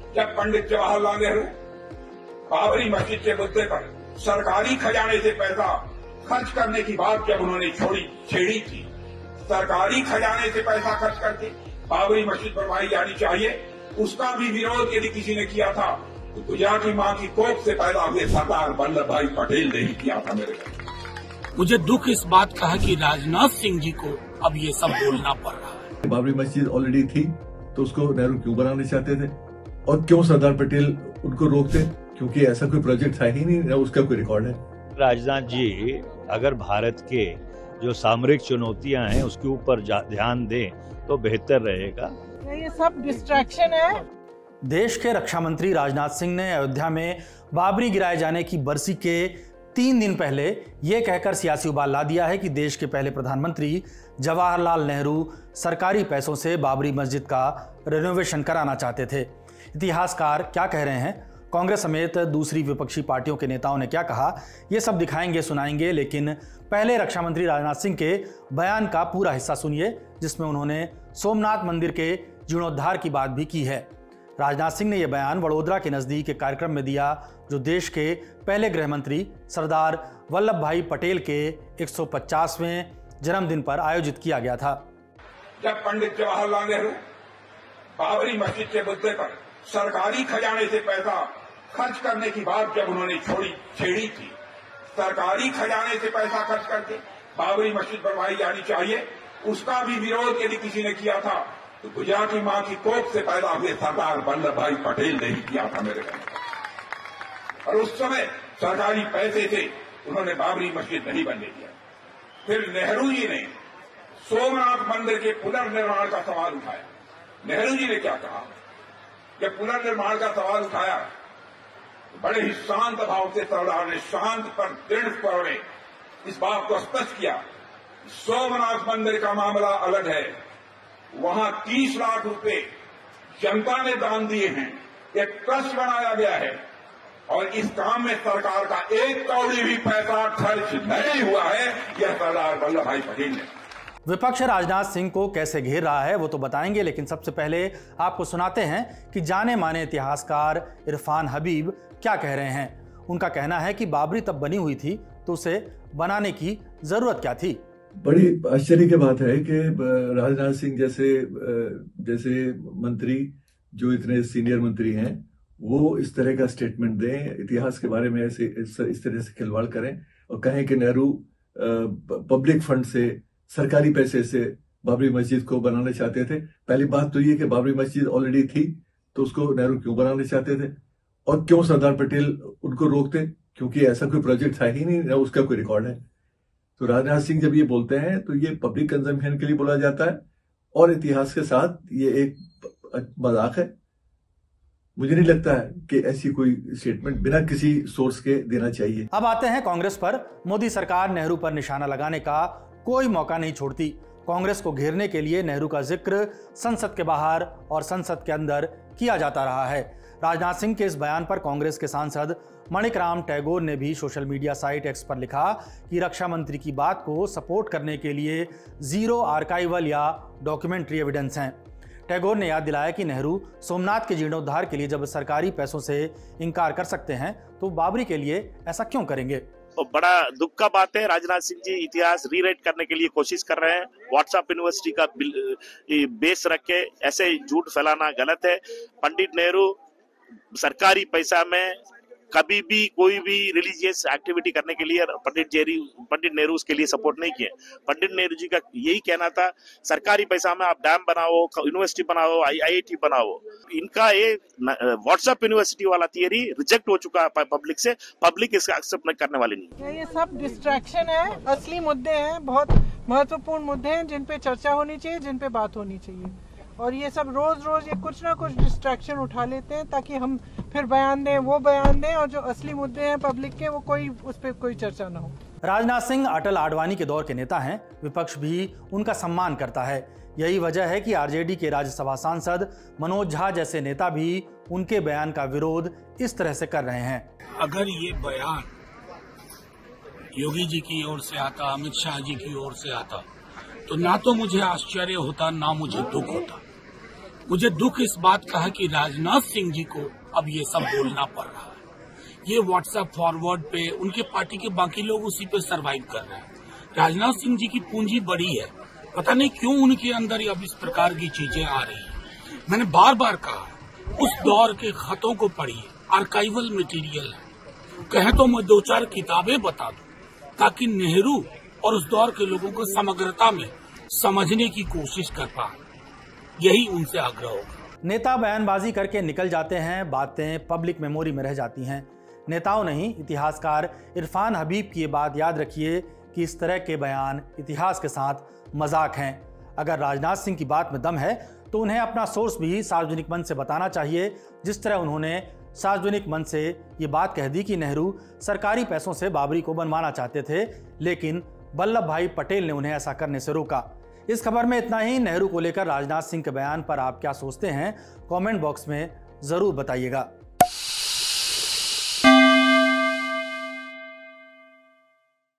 जब पंडित जवाहरलाल नेहरू बाबरी मस्जिद के मुद्दे पर सरकारी खजाने से पैसा खर्च करने की बात जब उन्होंने छेड़ी थी, सरकारी खजाने से पैसा खर्च करके बाबरी मस्जिद बनवाई जानी चाहिए, उसका भी विरोध यदि किसी ने किया था तो गुजराती मां की कोख से पैदा हुए सरदार वल्लभ भाई पटेल ने ही किया था। मेरे मुझे दुख इस बात का है कि राजनाथ सिंह जी को अब ये सब बोलना पड़ रहा है। बाबरी मस्जिद ऑलरेडी थी तो उसको नेहरू क्यों बनाना चाहते थे और क्यों सरदार पटेल उनको रोकते? क्योंकि ऐसा कोई प्रोजेक्ट था ही नहीं, न उसका कोई रिकॉर्ड है। राजनाथ जी अगर भारत के जो सामरिक चुनौतियां हैं उसके ऊपर ध्यान दें तो बेहतर रहेगा। ये सब डिस्ट्रैक्शन है। देश के रक्षा मंत्री राजनाथ सिंह ने अयोध्या में बाबरी गिराए जाने की बरसी के 3 दिन पहले ये कहकर सियासी उबाल ला दिया है कि देश के पहले प्रधानमंत्री जवाहरलाल नेहरू सरकारी पैसों से बाबरी मस्जिद का रेनोवेशन कराना चाहते थे। इतिहासकार क्या कह रहे हैं, कांग्रेस समेत दूसरी विपक्षी पार्टियों के नेताओं ने क्या कहा, ये सब दिखाएंगे सुनाएंगे, लेकिन पहले रक्षा मंत्री राजनाथ सिंह के बयान का पूरा हिस्सा सुनिए जिसमें उन्होंने सोमनाथ मंदिर के जीर्णोद्धार की बात भी की है। राजनाथ सिंह ने यह बयान वडोदरा के नजदीक एक कार्यक्रम में दिया जो देश के पहले गृह मंत्री सरदार वल्लभ भाई पटेल के 150वें जन्मदिन पर आयोजित किया गया था। जब पंडित जवाहरलाल नेहरू बाबरी मस्जिद के मुद्दे पर सरकारी खजाने से पैसा खर्च करने की बात जब उन्होंने छेड़ी थी, सरकारी खजाने से पैसा खर्च करके बाबरी मस्जिद बनवाई जानी चाहिए, उसका भी विरोध यदि किसी ने किया था तो गुजराती मां की कोख से पैदा हुए सरदार वल्लभ भाई पटेल ने ही किया था। मेरे और उस समय सरकारी पैसे से उन्होंने बाबरी मस्जिद नहीं बनने दिया। फिर नेहरू जी ने सोमनाथ मंदिर के पुनर्निर्माण का सवाल उठाया। नेहरू जी ने क्या कहा, जब पुनर्निर्माण का सवाल उठाया तो बड़े ही शांत भाव से सरदार ने शांत पर दृढ़ स्वर में इस बात को स्पष्ट किया, सोमनाथ मंदिर का मामला अलग है, वहां 30 लाख रुपए जनता ने दान दिए हैं, एक ट्रस्ट बनाया गया है और इस काम में सरकार का 1 कौड़ी भी पैसा खर्च नहीं हुआ है, यह सरदार वल्लभ भाई पटेल ने। विपक्ष राजनाथ सिंह को कैसे घेर रहा है वो तो बताएंगे, लेकिन सबसे पहले आपको सुनाते हैं कि जाने माने इतिहासकार इरफान हबीब क्या कह रहे हैं। उनका कहना है कि बाबरी तब बनी हुई थी तो उसे बनाने की जरूरत क्या थी। बड़ी आश्चर्य की बात है कि राजनाथ सिंह जैसे मंत्री जो इतने सीनियर मंत्री हैं वो इस तरह का स्टेटमेंट दें, इतिहास के बारे में ऐसे इस तरह से खिलवाड़ करें और कहें कि नेहरू पब्लिक फंड से सरकारी पैसे से बाबरी मस्जिद को बनाना चाहते थे। पहली बात तो ये कि बाबरी मस्जिद ऑलरेडी थी तो उसको नेहरू क्यों बनाना चाहते थे और क्यों सरदार पटेल उनको रोकते? क्योंकि ऐसा कोई प्रोजेक्ट था ही नहीं, न उसका कोई रिकॉर्ड है। तो राजनाथ सिंह जब ये बोलते हैं तो ये पब्लिक कंजम्पशन के लिए बोला जाता है और इतिहास के साथ ये एक मजाक है। मुझे नहीं लगता है कि ऐसी कोई स्टेटमेंट बिना किसी सोर्स के देना चाहिए। अब आते हैं कांग्रेस पर। मोदी सरकार नेहरू पर निशाना लगाने का कोई मौका नहीं छोड़ती। कांग्रेस को घेरने के लिए नेहरू का जिक्र संसद के बाहर और संसद के अंदर किया जाता रहा है। राजनाथ सिंह के इस बयान पर कांग्रेस के सांसद मणिकराम टैगोर ने भी सोशल मीडिया साइट एक्स पर लिखा कि रक्षा मंत्री की बात को सपोर्ट करने के लिए जीरो आर्काइवल या डॉक्यूमेंट्री एविडेंस हैं। टैगोर ने याद दिलाया कि नेहरू सोमनाथ के जीर्णोद्धार के लिए जब सरकारी पैसों से इनकार कर सकते हैं तो बाबरी के लिए ऐसा क्यों करेंगे। तो बड़ा दुख का बात है, राजनाथ सिंह जी इतिहास रीराइट करने के लिए कोशिश कर रहे हैं। व्हाट्सएप यूनिवर्सिटी का बेस रख के ऐसे झूठ फैलाना गलत है। पंडित नेहरू सरकारी पैसा में कभी भी कोई भी रिलीजियस एक्टिविटी करने के लिए पंडित नेहरू उसके लिए सपोर्ट नहीं किए। पंडित नेहरू जी का यही कहना था, सरकारी पैसा में आप डैम बनाओ, यूनिवर्सिटी बनाओ, IIT बनाओ। इनका ये व्हाट्सएप यूनिवर्सिटी वाला थियरी रिजेक्ट हो चुका है पब्लिक से, पब्लिक इसका एक्सेप्ट करने वाली नहीं। ये सब डिस्ट्रैक्शन है, असली मुद्दे हैं, बहुत महत्वपूर्ण मुद्दे हैं जिन पे चर्चा होनी चाहिए, जिन पे बात होनी चाहिए। और ये सब रोज ये कुछ ना कुछ डिस्ट्रैक्शन उठा लेते हैं ताकि हम फिर बयान दें, वो बयान दें, और जो असली मुद्दे हैं पब्लिक के वो उस पर कोई चर्चा ना हो। राजनाथ सिंह अटल आडवाणी के दौर के नेता हैं। विपक्ष भी उनका सम्मान करता है। यही वजह है कि आरजेडी के राज्यसभा सांसद मनोज झा जैसे नेता भी उनके बयान का विरोध इस तरह से कर रहे हैं। अगर ये बयान योगी जी की ओर से आता, अमित शाह जी की ओर से आता, तो ना तो मुझे आश्चर्य होता, ना मुझे दुख होता। मुझे दुख इस बात का है कि राजनाथ सिंह जी को अब ये सब बोलना पड़ रहा है। ये व्हाट्सएप फॉरवर्ड पे उनके पार्टी के बाकी लोग उसी पे सरवाइव कर रहे हैं। राजनाथ सिंह जी की पूंजी बड़ी है, पता नहीं क्यों उनके अंदर अब इस प्रकार की चीजें आ रही हैं। मैंने बार बार कहा, उस दौर के खतों को पढ़िए, आर्काइवल मटेरियल है। कहे तो मैं 2-4 किताबें बता दूं ताकि नेहरू और उस दौर के लोगों को समग्रता में समझने की कोशिश कर पाए। यही उनसे आग्रह होगा। नेता बयानबाजी करके निकल जाते हैं, बातें पब्लिक मेमोरी में रह जाती हैं। नेताओं नहीं, इतिहासकार इरफान हबीब की ये बात याद रखिए कि इस तरह के बयान इतिहास के साथ मजाक हैं। अगर राजनाथ सिंह की बात में दम है तो उन्हें अपना सोर्स भी सार्वजनिक मंच से बताना चाहिए। जिस तरह उन्होंने सार्वजनिक मंच से ये बात कह दी कि नेहरू सरकारी पैसों से बाबरी को बनवाना चाहते थे, लेकिन वल्लभ भाई पटेल ने उन्हें ऐसा करने से रोका। इस खबर में इतना ही। नेहरू को लेकर राजनाथ सिंह के बयान पर आप क्या सोचते हैं, कमेंट बॉक्स में जरूर बताइएगा।